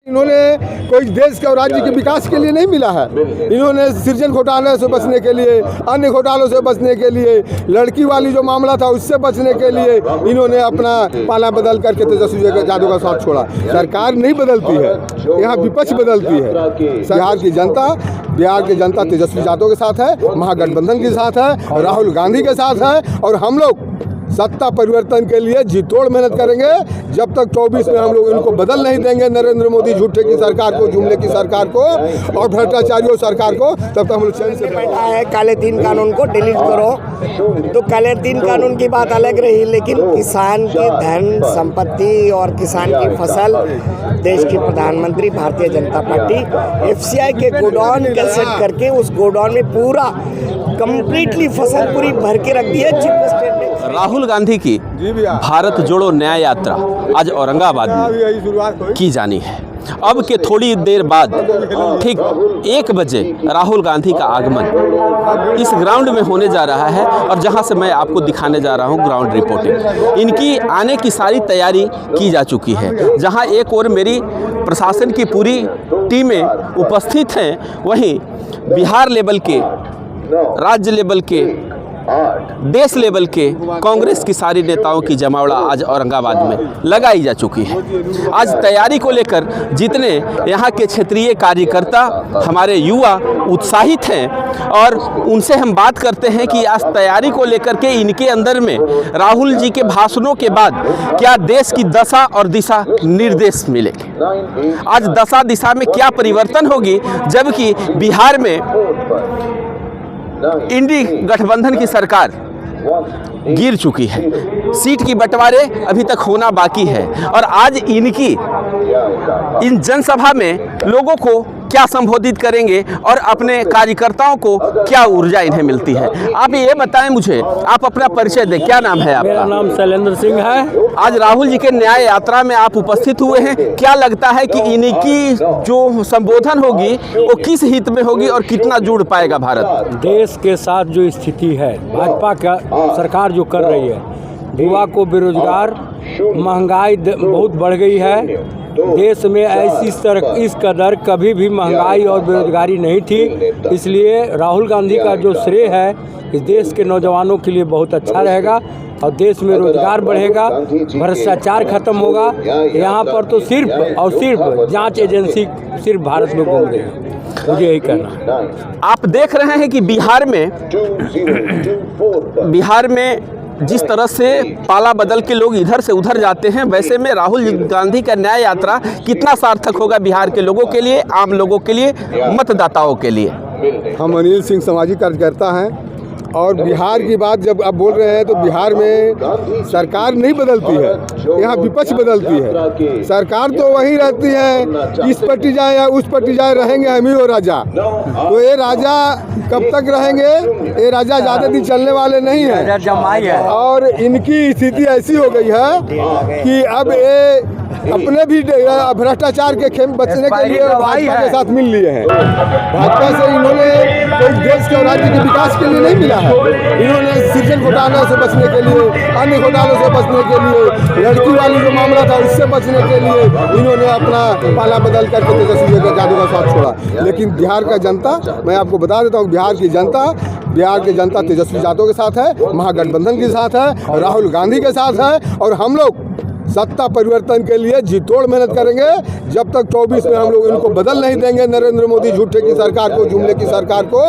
इन्होंने कोई देश के और राज्य के विकास के लिए नहीं मिला है। इन्होंने सृजन घोटाले से बचने के लिए, अन्य घोटालों से बचने के लिए, लड़की वाली जो मामला था उससे बचने के लिए इन्होंने अपना पाला बदल करके तेजस्वी यादव का साथ छोड़ा। सरकार नहीं बदलती है, यहाँ विपक्ष बदलती है। बिहार की जनता तेजस्वी यादव के साथ है, महागठबंधन के साथ है, राहुल गांधी के साथ है और हम लोग सत्ता परिवर्तन के लिए जी तोड़ मेहनत करेंगे। जब तक 24 में हम लोग इनको बदल नहीं देंगे, नरेंद्र मोदी झूठे की सरकार को, जुमले की सरकार को और भ्रष्टाचारियों सरकार को, तब तक हम लोग चैन से बैठा है। काले 3 कानून को डिलीट करो, तो काले 3 कानून की बात अलग रही, लेकिन किसान की धन संपत्ति और किसान की फसल देश की प्रधानमंत्री भारतीय जनता पार्टी FCI के गोडाउन का सेट करके उस गोडाउन में पूरा कंप्लीटली फसल पूरी भर के रख दी है। चीफ स्टेट ने राहुल गांधी की भारत जोड़ो न्याय यात्रा आज औरंगाबाद में की जानी है। अब के थोड़ी देर बाद ठीक 1 बजे राहुल गांधी का आगमन इस ग्राउंड में होने जा रहा है और जहां से मैं आपको दिखाने जा रहा हूं ग्राउंड रिपोर्टिंग। इनकी आने की सारी तैयारी की जा चुकी है। जहां एक और मेरी प्रशासन की पूरी टीमें उपस्थित हैं, वहीं बिहार लेवल के, राज्य लेवल के, देश लेवल के कांग्रेस की सारी नेताओं की जमावड़ा आज औरंगाबाद में लगाई जा चुकी है। आज तैयारी को लेकर जितने यहाँ के क्षेत्रीय कार्यकर्ता, हमारे युवा उत्साहित हैं और उनसे हम बात करते हैं कि आज तैयारी को लेकर के इनके अंदर में राहुल जी के भाषणों के बाद क्या देश की दशा और दिशा निर्देश मिलेंगे। आज दशा दिशा में क्या परिवर्तन होगी, जबकि बिहार में इंडी गठबंधन की सरकार गिर चुकी है। सीट की बंटवारे अभी तक होना बाकी है और आज इनकी इन जनसभा में लोगों को क्या संबोधित करेंगे और अपने कार्यकर्ताओं को क्या ऊर्जा इन्हें मिलती है। आप ये बताएं मुझे, आप अपना परिचय दें, क्या नाम है आपका? मेरा नाम शैलेंद्र सिंह है। आज राहुल जी के न्याय यात्रा में आप उपस्थित हुए हैं, क्या लगता है कि इनकी जो संबोधन होगी वो किस हित में होगी और कितना जुड़ पाएगा भारत? देश के साथ जो स्थिति है, भाजपा का सरकार जो कर रही है, युवा को बेरोजगार, महंगाई बहुत बढ़ गई है। देश में इस कदर कभी भी महंगाई और बेरोजगारी नहीं थी। इसलिए राहुल गांधी का जो श्रेय है इस देश के नौजवानों के लिए बहुत अच्छा रहेगा और देश में रोजगार बढ़ेगा, भ्रष्टाचार खत्म होगा। यहाँ पर तो सिर्फ और सिर्फ जांच एजेंसी सिर्फ भारत में घूम रही है। मुझे यही कहना है। आप देख रहे हैं कि बिहार में जिस तरह से पाला बदल के लोग इधर से उधर जाते हैं, वैसे में राहुल गांधी का न्याय यात्रा कितना सार्थक होगा बिहार के लोगों के लिए, आम लोगों के लिए, मतदाताओं के लिए। हम अनिल सिंह सामाजिक कार्यकर्ता हैं और बिहार की बात जब आप बोल रहे हैं तो बिहार में सरकार नहीं बदलती है, यहाँ विपक्ष बदलती है। सरकार तो वही रहती है, इस पट्टी जाए या उस पट्टी जाए, रहेंगे हम ही वो राजा। तो ये राजा कब तक रहेंगे? ये राजा ज़्यादा दिन चलने वाले नहीं हैं और इनकी स्थिति ऐसी हो गई है कि अब ये अपने भी भ्रष्टाचार के खेम बचने के लिए भाजपा के साथ मिल लिए हैं। भाजपा से इन्होंने कोई देश के और राज्य के विकास के लिए नहीं मिला है। इन्होंने सृजन घोटाले से बचने के लिए, अन्य घोटालों से बचने के लिए, लड़की वाली जो मामला था उससे बचने के लिए इन्होंने अपना पाला बदल करके तेजस्वी यादव का साथ छोड़ा। लेकिन बिहार का जनता, मैं आपको बता देता हूँ, बिहार की जनता तेजस्वी यादव के साथ है, महागठबंधन के साथ है, राहुल गांधी के साथ है और हम लोग सत्ता परिवर्तन के लिए जी तोड़ मेहनत करेंगे। जब तक 24 में हम लोग इनको बदल नहीं देंगे, नरेंद्र मोदी झूठे की सरकार को, जुमले की सरकार को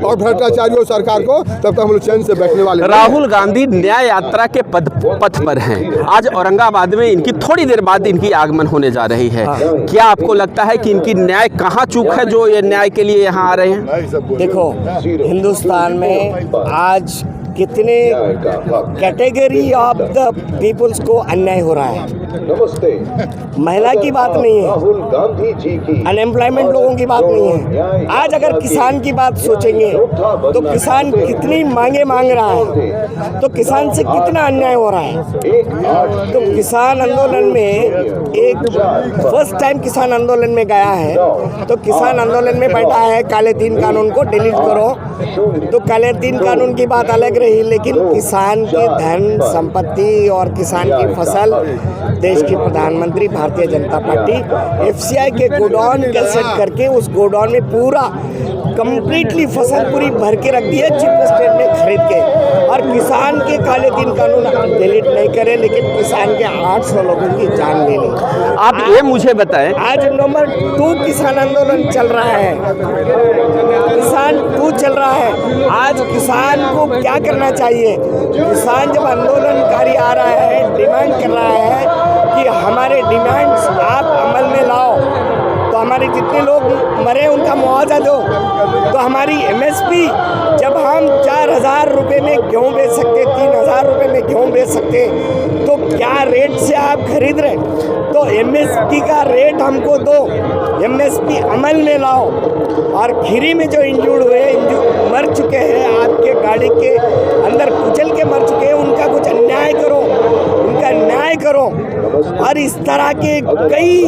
और भ्रष्टाचारियों सरकार को, तब तक हम लोग चैन से बैठने वाले। राहुल गांधी न्याय यात्रा के पथ पर हैं। आज औरंगाबाद में इनकी थोड़ी देर बाद इनकी आगमन होने जा रही है। क्या आपको लगता है कि इनकी न्याय कहाँ चूक है जो ये न्याय के लिए यहाँ आ रहे हैं? देखो, हिंदुस्तान में आज कितने कैटेगरी ऑफ द पीपल्स को अन्याय हो रहा है। महिला की बात नहीं है, अनएम्प्लॉयमेंट लोगों की बात नहीं है। आज अगर किसान की बात सोचेंगे तो किसान कितनी मांगे मांग रहा है, तो किसान से कितना अन्याय हो रहा है। तो किसान आंदोलन में एक फर्स्ट टाइम किसान आंदोलन में गया है, तो किसान आंदोलन में बैठा है काले 3 कानून को डिलीट करो, तो काले 3 कानून की बात अलग रही, लेकिन किसान की धन संपत्ति और किसान की फसल देश की प्रधानमंत्री भारतीय जनता पार्टी FCI के गोडाउन कैसेट करके उस गोडाउन में पूरा कंप्लीटली फसल पूरी भर के रख दी है चीपेस्ट रेट में खरीद के, और किसान के काले दिन कानून डिलीट नहीं करे, लेकिन किसान के 800 लोगों की जान ले ली। आप ये मुझे बताएं, आज नंबर 2 किसान आंदोलन चल रहा है, किसान 2 चल रहा है। आज किसान को क्या करना चाहिए? किसान जब आंदोलनकारी आ रहा है, डिमांड कर रहा है कि हमारे डिमांड्स आप अमल में लाओ, तो हमारे जितने लोग मरे उनका मुआवजा दो, तो हमारी MSP जब हम 4,000 रुपये में गेहूँ बेच सकते, 3,000 रुपये में गेहूँ बेच सकते, तो क्या रेट से आप खरीद रहे? तो MSP का रेट हमको दो, MSP अमल में लाओ। और खीरी में जो इंजूर्ड हुए, मर चुके हैं, आपके गाड़ी के अंदर कुचल के मर चुके हैं, उनका कुछ अन्याय करो, उनका न्याय करो। और इस तरह के कई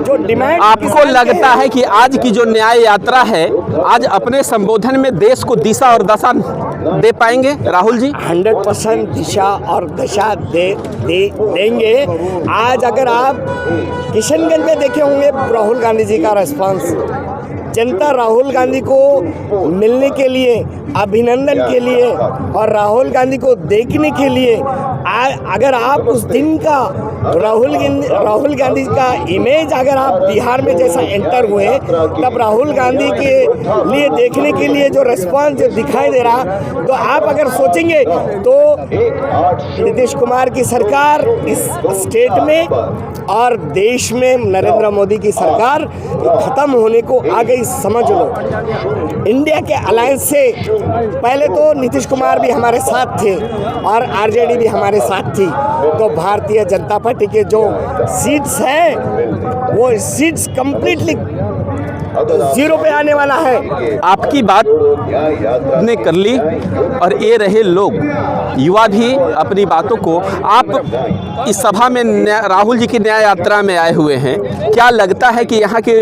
जो डिमांड, आपको लगता है कि आज की जो न्याय यात्रा है, आज अपने संबोधन में देश को दिशा और दशा दे पाएंगे राहुल जी? 100% दिशा और दशा देंगे। आज अगर आप किशनगंज में देखे होंगे राहुल गांधी जी का रेस्पॉन्स, जनता राहुल गांधी को मिलने के लिए, अभिनंदन के लिए और राहुल गांधी को देखने के लिए, अगर आप उस दिन का राहुल गांधी का इमेज अगर आप बिहार में जैसा एंटर हुए, तब राहुल गांधी के लिए देखने के लिए जो रेस्पॉन्स जो दिखाई दे रहा, तो आप अगर सोचेंगे तो नीतीश कुमार की सरकार इस स्टेट में और देश में नरेंद्र मोदी की सरकार खत्म होने को आ गई, समझ लो। इंडिया के अलायंस से पहले तो नीतीश कुमार भी हमारे साथ थे और RJD भी हमारे साथ थी, तो भारतीय जनता पार्टी के जो सीट्स हैं वो सीट्स कंप्लीटली 0 पे आने वाला है। आपकी बात ने कर ली और ये रहे लोग, युवा भी अपनी बातों को, आप इस सभा में राहुल जी की न्याय यात्रा में आए हुए हैं, क्या लगता है कि यहाँ के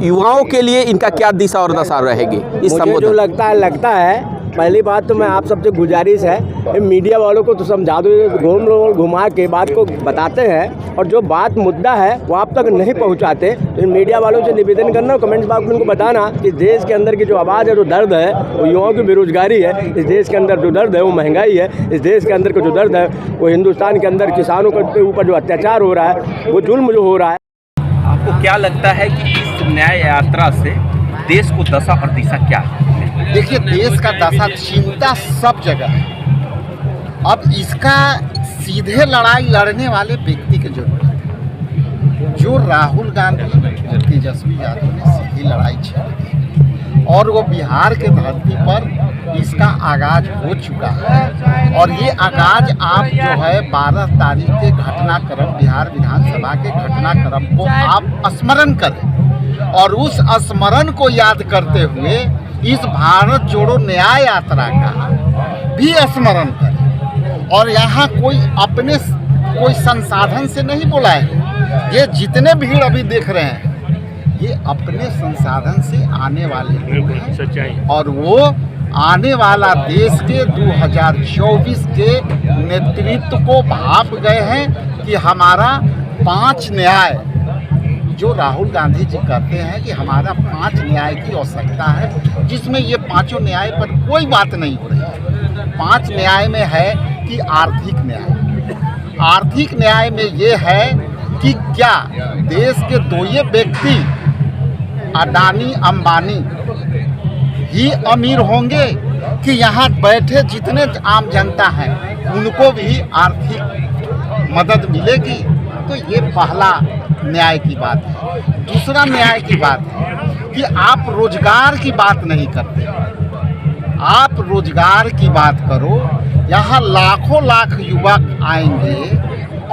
युवाओं के लिए इनका क्या दिशा और दशा रहेगी इस मुझे संबोधन? जो लगता है, पहली बात तो मैं आप सबसे गुजारिश है, मीडिया वालों को तो समझा दो, घुमा के बात को बताते हैं और जो बात मुद्दा है वो आप तक नहीं पहुंचाते। तो मीडिया वालों से निवेदन करना, कमेंट्स बॉक्स में उनको बताना कि देश के अंदर की जो आवाज़ है, जो दर्द है, वो युवाओं की बेरोजगारी है, इस देश के अंदर जो दर्द है वो महंगाई है, इस देश के अंदर का जो दर्द है वो हिंदुस्तान के अंदर किसानों के ऊपर जो अत्याचार हो रहा है, वो जुल्म जो हो रहा है। आपको क्या लगता है कि इस न्याय यात्रा से देश को दशा और दिशा क्या है? देखिए, देश का दशा चिंता सब जगह है। अब इसका सीधे लड़ाई लड़ने वाले व्यक्ति की जरूरत है। जो राहुल गांधी और तेजस्वी यादव ने सीधी लड़ाई छेड़ी और वो बिहार के धरती पर इसका आगाज हो चुका है। और ये आगाज आप जो है 12 तारीख के घटनाक्रम, बिहार विधानसभा के घटनाक्रम को आप स्मरण करें और उस स्मरण को याद करते हुए इस भारत जोड़ो न्याय यात्रा का भी स्मरण करें। और यहाँ कोई संसाधन से नहीं बुलाए, ये जितने भीड़ अभी देख रहे हैं ये अपने संसाधन से आने वाले लोग हैं और वो आने वाला देश के 2024 के नेतृत्व को भाप गए हैं कि हमारा 5 न्याय जो राहुल गांधी जी कहते हैं कि हमारा 5 न्याय की आवश्यकता है, जिसमें ये 5 न्याय पर कोई बात नहीं हो रही है। 5 न्याय में है कि आर्थिक न्याय, आर्थिक न्याय में ये है कि क्या देश के 2 व्यक्ति अडानी अंबानी ही अमीर होंगे कि यहाँ बैठे जितने आम जनता हैं उनको भी आर्थिक मदद मिलेगी? तो ये पहला न्याय की बात है। दूसरा न्याय की बात है कि आप रोजगार की बात नहीं करते, आप रोजगार की बात करो। यहाँ लाखों लाख युवक आएंगे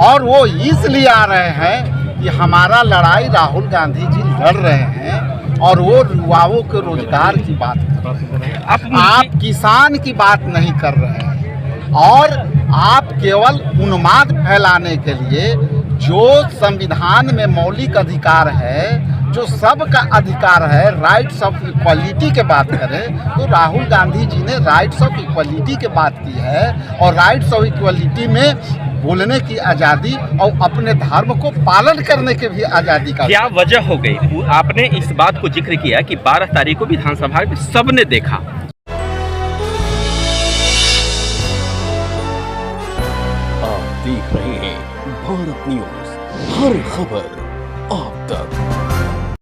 और वो इसलिए आ रहे हैं कि हमारा लड़ाई राहुल गांधी जी लड़ रहे हैं और वो युवाओं के रोजगार की बात कर रहे हैं। आप किसान की बात नहीं कर रहे हैं और आप केवल उन्माद फैलाने के लिए जो संविधान में मौलिक अधिकार है, जो सबका अधिकार है, राइट्स ऑफ इक्वालिटी के बात करें तो राहुल गांधी जी ने राइट्स ऑफ इक्वालिटी की बात की है और राइट्स ऑफ इक्वालिटी में बोलने की आज़ादी और अपने धर्म को पालन करने की भी आज़ादी का। क्या वजह हो गई? आपने इस बात को जिक्र किया कि 12 तारीख को विधानसभा में सबने देखा। आप देख रहे हैं भारत न्यूज, हर खबर आप तक।